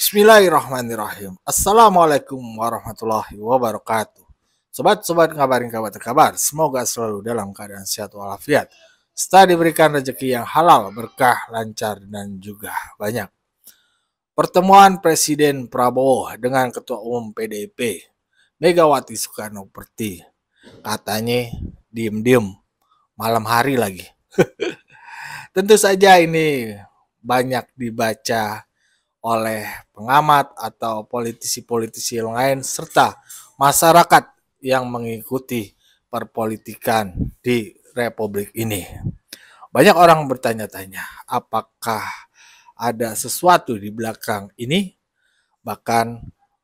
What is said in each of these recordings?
Bismillahirrahmanirrahim. Assalamualaikum warahmatullahi wabarakatuh. Sobat-sobat ngabarin kabar terkabar, semoga selalu dalam keadaan sehat walafiat, serta diberikan rezeki yang halal, berkah, lancar, dan juga banyak. Pertemuan Presiden Prabowo dengan Ketua Umum PDIP, Megawati Soekarnoputri, katanya diem-diem, malam hari lagi. Tentu saja ini banyak dibaca oleh pengamat atau politisi-politisi yang lain serta masyarakat yang mengikuti perpolitikan di Republik ini. Banyak orang bertanya-tanya, apakah ada sesuatu di belakang ini? Bahkan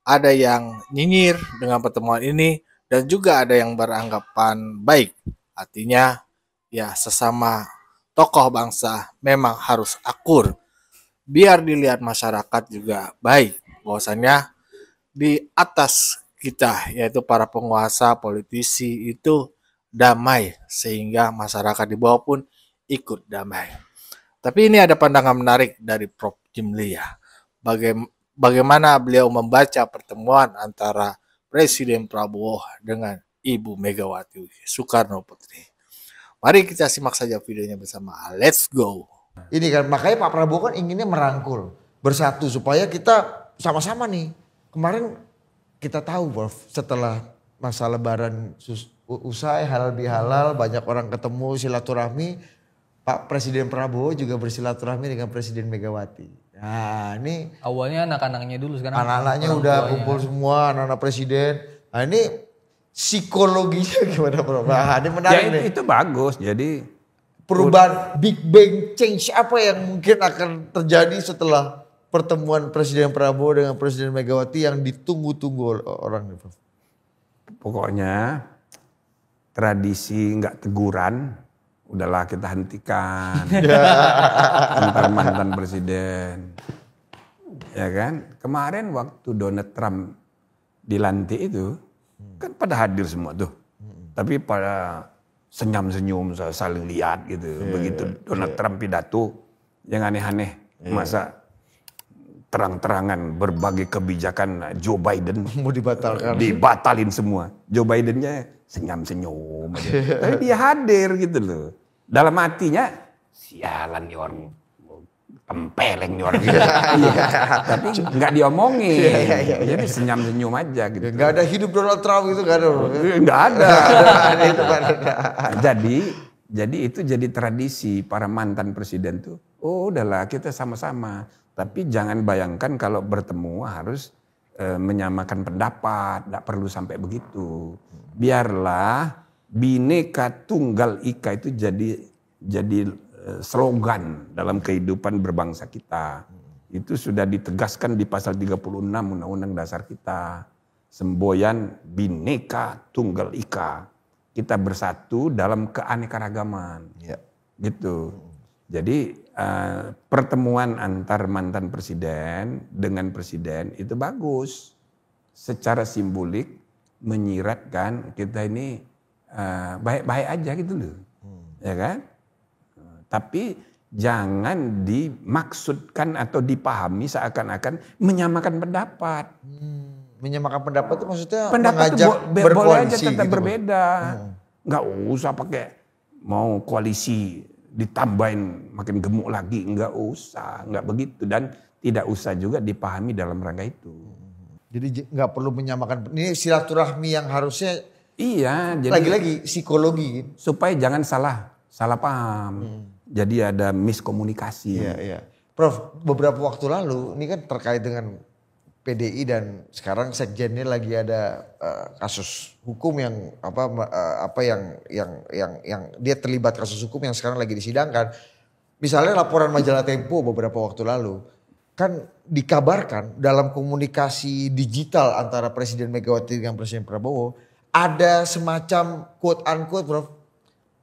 ada yang nyinyir dengan pertemuan ini dan juga ada yang beranggapan baik. Artinya ya sesama tokoh bangsa memang harus akur biar dilihat masyarakat juga baik, bahwasannya di atas kita yaitu para penguasa politisi itu damai sehingga masyarakat di bawah pun ikut damai. Tapi ini ada pandangan menarik dari Prof. Jimli ya. Bagaimana beliau membaca pertemuan antara Presiden Prabowo dengan Ibu Megawati Soekarnoputri. Mari kita simak saja videonya bersama. Let's go. Ini kan makanya Pak Prabowo kan inginnya merangkul, bersatu supaya kita sama-sama nih. Kemarin kita tahu Prof, setelah masa lebaran usai halal bihalal, banyak orang ketemu silaturahmi, Pak Presiden Prabowo juga bersilaturahmi dengan Presiden Megawati. Nah ini awalnya anak-anaknya dulu, sekarang anak-anaknya udah kumpul semua, anak-anak presiden. Nah ini psikologinya gimana Prof? Nah, ini menarik ya, nih. Itu bagus, jadi Perubahan Big Bang Change apa yang mungkin akan terjadi setelah pertemuan Presiden Prabowo dengan Presiden Megawati yang ditunggu-tunggu orang nih Prof? Pokoknya tradisi nggak teguran udahlah kita hentikan antar mantan presiden. Ya kan? Kemarin waktu Donald Trump dilantik itu kan pada hadir semua tuh. Tapi pada senyum-senyum saling lihat gitu. Begitu Donald Trump pidato yang aneh-aneh. Masa terang-terangan berbagai kebijakan Joe Biden Mau dibatalkan. Dibatalin semua. Joe Bidennya senyum-senyum aja. Tapi dia hadir gitu loh. Dalam hatinya sialan nih orang tempeleng nih orang gitu. Tapi nggak diomongin. Jadi senyum-senyum aja gitu. Nggak ada hidup Donald Trump gitu, nggak ada. Nggak ada. Ada. Jadi itu jadi tradisi para mantan presiden tuh. Oh udahlah kita sama-sama. Tapi jangan bayangkan kalau bertemu harus menyamakan pendapat. Nggak perlu sampai begitu. Biarlah Bhinneka Tunggal Ika itu jadi slogan dalam kehidupan berbangsa kita. Itu sudah ditegaskan di pasal 36 Undang-Undang Dasar kita. Semboyan Bhinneka Tunggal Ika. Kita bersatu dalam keanekaragaman. Ya. Gitu. Jadi pertemuan antar mantan presiden dengan presiden itu bagus. Secara simbolik menyiratkan kita ini baik-baik aja gitu loh. Ya kan? Tapi jangan dimaksudkan atau dipahami seakan-akan menyamakan pendapat. Menyamakan pendapat itu maksudnya pendapat mengajak boleh aja berkoalisi tetap gitu. Berbeda. Nggak usah pakai mau koalisi ditambahin makin gemuk lagi. Nggak usah, nggak begitu. Dan tidak usah juga dipahami dalam rangka itu. Jadi nggak perlu menyamakan. Ini silaturahmi yang harusnya iya. Jadi lagi-lagi psikologi. Supaya jangan salah paham. Jadi ada miskomunikasi. Iya. Prof, beberapa waktu lalu ini kan terkait dengan PDI dan sekarang sekjennya lagi ada kasus hukum yang yang dia terlibat kasus hukum yang sekarang lagi disidangkan. Misalnya laporan majalah Tempo beberapa waktu lalu kan dikabarkan dalam komunikasi digital antara Presiden Megawati dengan Presiden Prabowo ada semacam quote unquote Prof,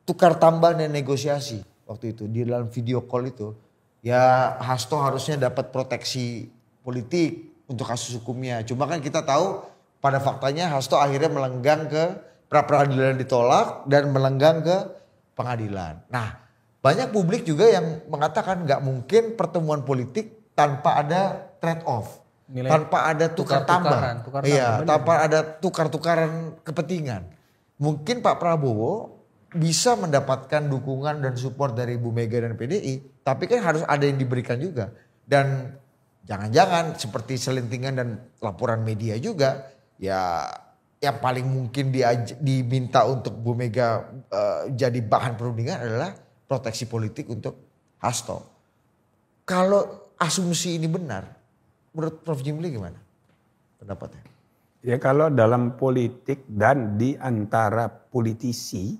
tukar tambah dan negosiasi waktu itu di dalam video call itu. Ya Hasto harusnya dapat proteksi politik untuk kasus hukumnya. Cuma kan kita tahu pada faktanya Hasto akhirnya melenggang ke pra-peradilan ditolak dan melenggang ke pengadilan. Nah banyak publik juga yang mengatakan nggak mungkin pertemuan politik tanpa ada trade off. Nilai tanpa ada tukar tambah. Iya, bener. tanpa ada tukar-tukaran kepentingan. Mungkin Pak Prabowo bisa mendapatkan dukungan dan support dari Bu Mega dan PDI, tapi kan harus ada yang diberikan juga. Dan jangan-jangan seperti selentingan dan laporan media juga, ya yang paling mungkin diminta untuk Bu Mega jadi bahan perundingan adalah proteksi politik untuk Hasto. Kalau asumsi ini benar, menurut Prof. Jimli gimana pendapatnya? Ya kalau dalam politik dan di antara politisi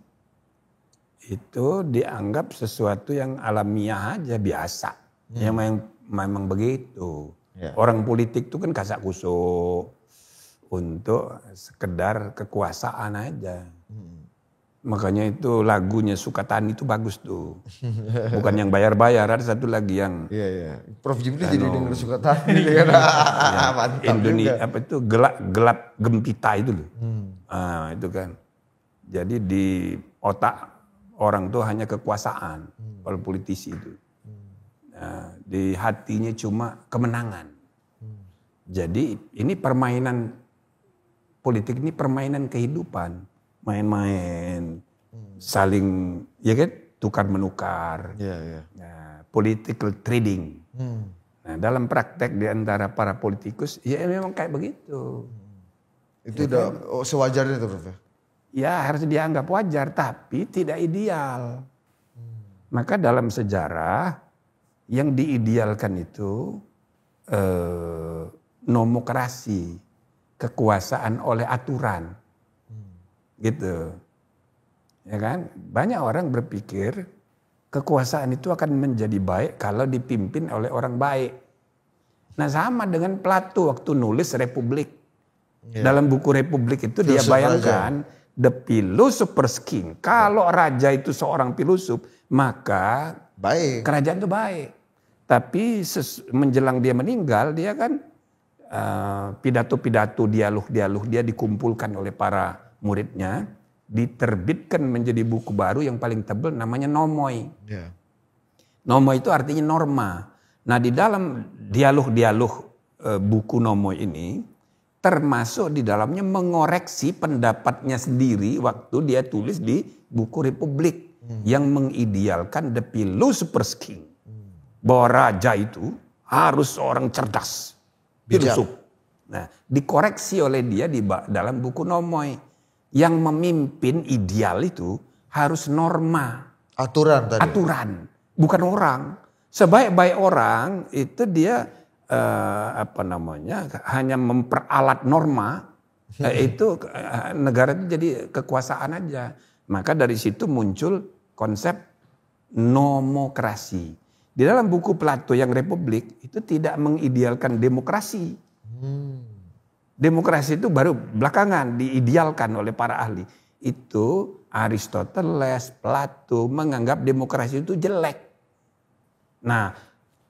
itu dianggap sesuatu yang alamiah aja, biasa. Yang memang begitu. Ya. Orang politik itu kan kasak kusuk untuk sekedar kekuasaan aja. Makanya itu lagunya Sukatani itu bagus tuh. Bukan yang bayar-bayar, ada satu lagi yang Iya. Prof. Jimli jadi denger Sukatani. Mantap Indonesia juga. apa itu gelap gempita itu loh. Itu kan. Jadi di otak orang tuh hanya kekuasaan kalau politisi itu. Nah, di hatinya cuma kemenangan. Jadi ini permainan politik, ini permainan kehidupan. Main-main, saling, ya kan, tukar menukar. Iya. Nah, political trading. Nah, dalam praktek di antara para politikus, ya memang kayak begitu. Itu udah sewajarnya tuh Prof. Ya harus dianggap wajar, tapi tidak ideal. Maka dalam sejarah yang diidealkan itu nomokrasi, kekuasaan oleh aturan. Gitu. Ya kan? Banyak orang berpikir kekuasaan itu akan menjadi baik kalau dipimpin oleh orang baik. Nah sama dengan Plato waktu nulis Republik. Dalam buku Republik itu dia bayangkan the philosopher's king. Kalau raja itu seorang filosof, maka Baik. kerajaan itu baik. Tapi menjelang dia meninggal, dia kan pidato-pidato, dialog-dialog dia dikumpulkan oleh para muridnya, diterbitkan menjadi buku baru yang paling tebal namanya Nomoi. Ya. Nomoi itu artinya norma. Nah di dalam dialog-dialog buku Nomoi ini termasuk di dalamnya mengoreksi pendapatnya sendiri waktu dia tulis di buku Republik yang mengidealkan the philosopher's king. Bahwa raja itu harus seorang cerdas, filosof. Nah dikoreksi oleh dia di dalam buku Nomoi. Yang memimpin ideal itu harus norma. Aturan tadi. Aturan, bukan orang. Sebaik-baik orang itu dia hanya memperalat norma. Itu negara itu jadi kekuasaan aja. Maka dari situ muncul konsep nomokrasi. Di dalam buku Plato yang Republik itu tidak mengidealkan demokrasi. Demokrasi itu baru belakangan diidealkan oleh para ahli. Itu Aristoteles, Plato menganggap demokrasi itu jelek. Nah,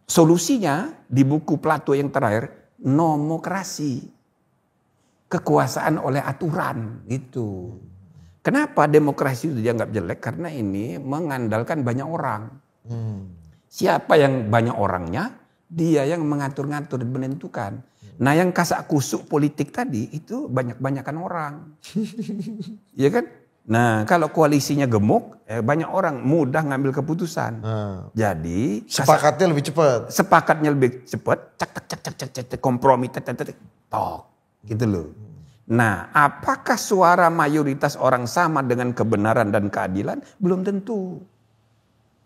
solusinya di buku Plato yang terakhir, nomokrasi. Kekuasaan oleh aturan gitu. Kenapa demokrasi itu dianggap jelek? Karena ini mengandalkan banyak orang. Siapa yang banyak orangnya, dia yang mengatur-ngatur dan menentukan. Nah yang kasak kusuk politik tadi itu banyak-banyakan orang. Iya kan? Nah kalau koalisinya gemuk, banyak orang mudah ngambil keputusan. Jadi Sepakatnya lebih cepat. Sepakatnya lebih cepat, cek, kompromi, tok, gitu loh. Nah apakah suara mayoritas orang sama dengan kebenaran dan keadilan? Belum tentu.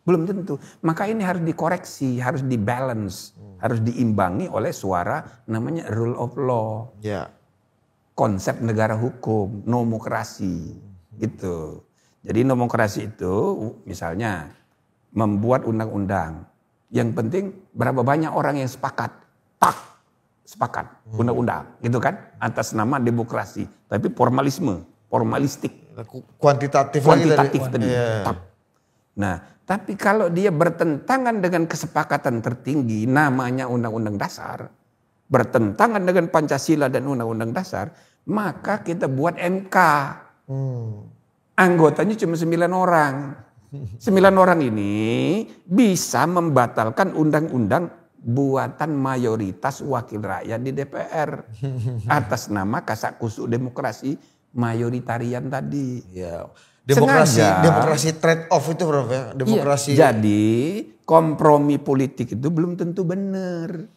Belum tentu. Maka ini harus dikoreksi, harus dibalance, harus diimbangi oleh suara namanya rule of law. Ya. Konsep negara hukum, nomokrasi gitu. Jadi nomokrasi itu misalnya membuat undang-undang. Yang penting berapa banyak orang yang sepakat. Sepakat undang-undang gitu kan atas nama demokrasi. Tapi formalistik. Kuantitatif tadi. Nah, tapi kalau dia bertentangan dengan kesepakatan tertinggi namanya Undang-Undang Dasar, bertentangan dengan Pancasila dan Undang-Undang Dasar, maka kita buat MK. Anggotanya cuma 9 orang. 9 orang ini bisa membatalkan undang-undang buatan mayoritas wakil rakyat di DPR atas nama kasak kusuk demokrasi mayoritarian tadi. Ya. Sengaja. Demokrasi trade off itu Prof ya. Demokrasi. Iya, jadi kompromi politik itu belum tentu benar.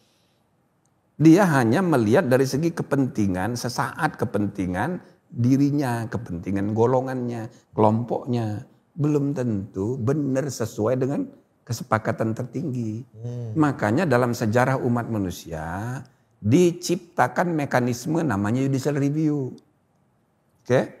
Dia hanya melihat dari segi kepentingan sesaat, kepentingan dirinya, kepentingan golongannya, kelompoknya. Belum tentu benar sesuai dengan kesepakatan tertinggi. Makanya dalam sejarah umat manusia diciptakan mekanisme namanya judicial review. Oke?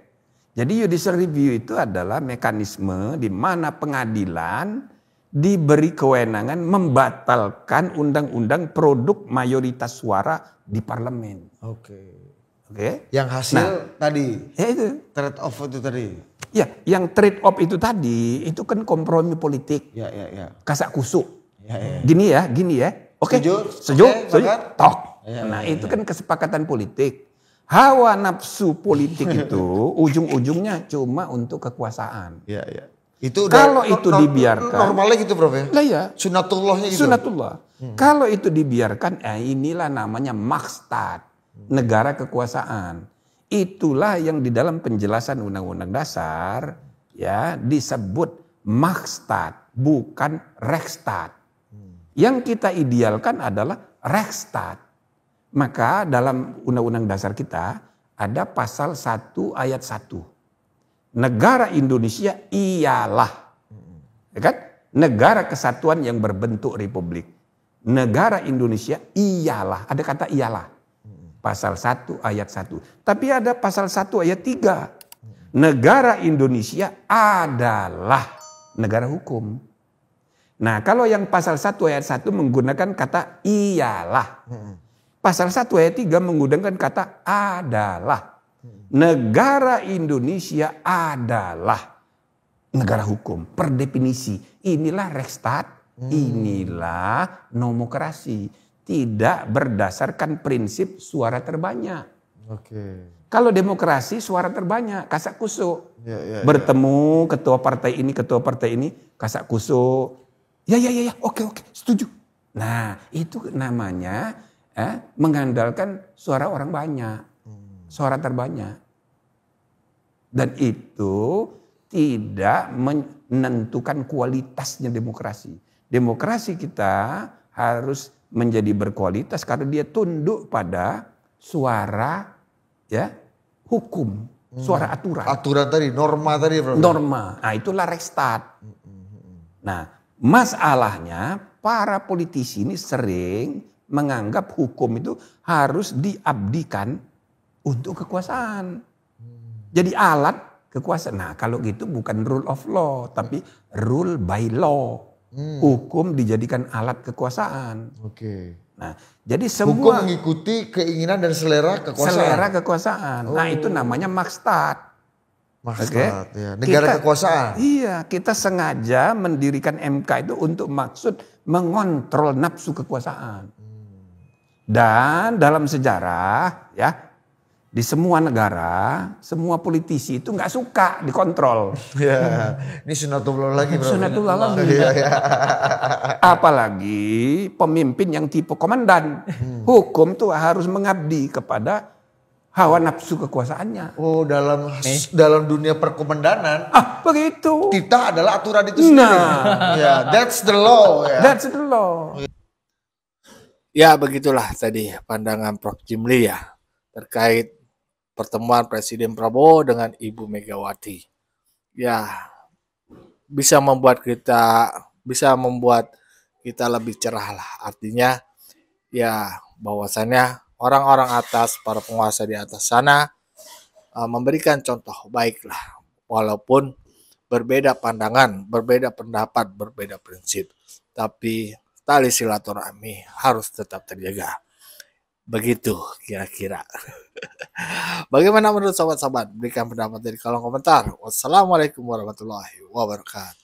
Jadi judicial review itu adalah mekanisme di mana pengadilan diberi kewenangan membatalkan undang-undang produk mayoritas suara di parlemen. Oke. Yang hasil tadi. Ya itu. Trade off itu tadi. Ya, yang trade off itu tadi itu kan kompromi politik. Ya. Kasak kusuk. Ya. Gini ya. Oke. Setuju? Setuju. Tok. Ya, Itu kan kesepakatan politik. Hawa nafsu politik itu ujung-ujungnya cuma untuk kekuasaan. Ya. Itu kalau itu dibiarkan, normalnya gitu Prof ya? Lah ya. Sunatullahnya gitu. Sunatullah. Kalau itu dibiarkan, inilah namanya makstat, negara kekuasaan. Itulah yang di dalam penjelasan Undang-Undang Dasar ya disebut makstat, bukan rekstat. Yang kita idealkan adalah rekstat. Maka dalam Undang-Undang Dasar kita ada pasal 1 ayat 1. Negara Indonesia ialah, ya kan? Negara kesatuan yang berbentuk republik. Negara Indonesia ialah, ada kata ialah. Pasal 1 ayat 1. Tapi ada pasal 1 ayat 3. Negara Indonesia adalah negara hukum. Nah, kalau yang pasal 1 ayat 1 menggunakan kata ialah. Pasal 1 ayat 3 menggunakan kata adalah. Negara Indonesia adalah negara hukum. Per definisi, inilah rekstat, inilah nomokrasi. Tidak berdasarkan prinsip suara terbanyak. Kalau demokrasi suara terbanyak, kasak kusuk. Bertemu ketua partai ini, kasak kusuk. Ya, oke, setuju. Nah, itu namanya mengandalkan suara orang banyak. Suara terbanyak. Dan itu tidak menentukan kualitasnya demokrasi. Demokrasi kita harus menjadi berkualitas karena dia tunduk pada suara ya hukum, suara aturan. Aturan tadi, norma tadi. Norma. Nah, itulah rekstat. Nah, masalahnya para politisi ini sering menganggap hukum itu harus diabdikan untuk kekuasaan. Jadi alat kekuasaan. Nah, kalau gitu bukan rule of law, tapi rule by law. Hukum dijadikan alat kekuasaan. Nah, jadi semua hukum mengikuti keinginan dan selera kekuasaan. Selera kekuasaan. Nah, itu namanya makstat. Makstat, ya. Negara kekuasaan. Iya, kita sengaja mendirikan MK itu untuk maksud mengontrol nafsu kekuasaan. Dan dalam sejarah ya, di semua negara, semua politisi itu nggak suka dikontrol. Ya, ini sunatullah lagi. Sunatullah lagi. Apalagi pemimpin yang tipe komandan. Hukum tuh harus mengabdi kepada hawa nafsu kekuasaannya. Oh, dalam dunia perkomandanan. Begitu. Kita adalah aturan itu sendiri. Nah, ya, that's the law. Ya. That's the law. Ya, begitulah tadi pandangan Prof. Jimli ya terkait pertemuan Presiden Prabowo dengan Ibu Megawati. Ya, bisa membuat kita lebih cerah lah. Artinya ya bahwasannya orang-orang atas, para penguasa di atas sana memberikan contoh baik lah. Walaupun berbeda pandangan, berbeda pendapat, berbeda prinsip. Tapi tali silaturahmi harus tetap terjaga. Begitu kira-kira. Bagaimana menurut sobat-sobat? Berikan pendapat di kolom komentar. Wassalamualaikum warahmatullahi wabarakatuh.